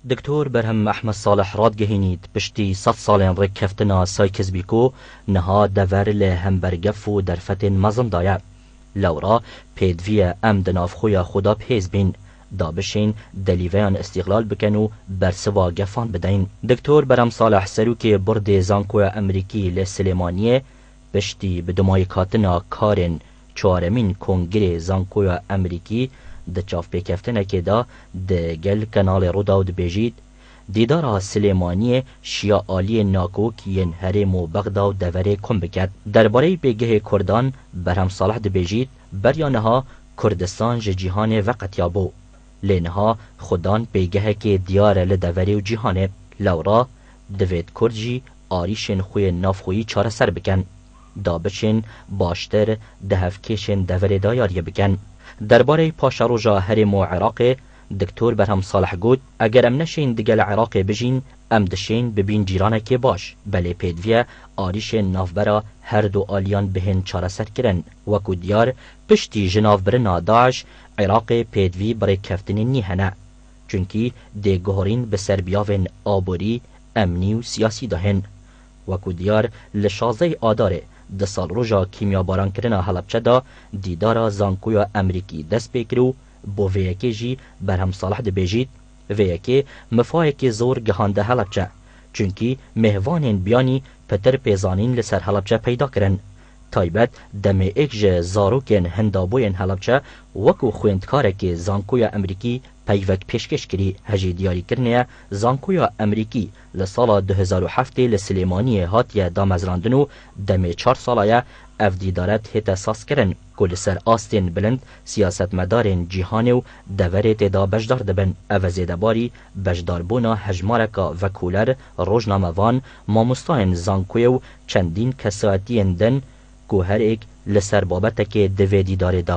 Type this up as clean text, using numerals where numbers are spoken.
دکتور برهم احمد صالح رادگهینید پشتی 100 سالین رکفتنا سایکز بیکو نها دور لهمبرگف و درفت مزن دایه لورا پیدوی ام دناف خویا خدا پیز بین دا بشین دلیویان استقلال بکنو برسوا گفان بدین. دکتور برهم صالح سروک برد زانکوی امریکی لسلیمانیه پشتی بدمای کاتنا کارن چهارمین کنگره زانکوی امریکی د چاف پیکفتنه که دا د گل کنال رودا و دبیجید دیدارا سلیمانی شیا آلی ناکوک ین هرم و بغدا و دوره کم بکد. درباره بیگه کردان برهم صالح دبیجید بریانها کردستان جهان وقت یابو لینها خودان بیگه که دیاره لدوره و جهانه لورا دوید کردجی آریشن خوی نافخویی چاره سر بکن دا بچین باشتر دهفکشن دوره دایاریه بکن. درباره پاشاروجا هرم و عراق دکتور برهم صالح گود اگر ام نشین دگل عراق بجین ام دشین ببین جیرانه که باش بله پیدویه آریش نافبرا هر دو آلیان بهن چاره سر کرن وکو دیار پشتی جناف برنا داعش عراق پیدوی برای کفتنی نیهنه چونکی ده گهارین به سربیاون آبوری امنی و سیاسی دهن وکو دیار لشازه آداره ده سال روژا کیمیا باران کرنا حلبچه دا دیدارا زانکویا امریکی دست بکرو بو ویکی جی برهم صالح ده بیجید ویکی مفایکی زور گهانده حلبچه چونکی مهوانین بیانی پتر پیزانین لسر حلبچه پیدا کرن تایبت دمه اکج زاروکین هندابوین حلبچه وکو خویندکارکی زانکویا امریکی پیوک پیشکش کری هجی دیاری کرنه زانکویا امریکی لسالا 2007 لسلیمانی هاتیه دامزراندنو دمه 4 سالایه اف دیدارت هیت اساس کرن کل سر آستین بلند سیاست مدارین جیهانه و دوره تدا بجدار دبن او زیدباری بجدار بونا هجمارکا و کولر روزنامه‌وان ماموستاین زانکوی و چندین کساتین دن که هر ایک لسر بابتک دوی دیداره دا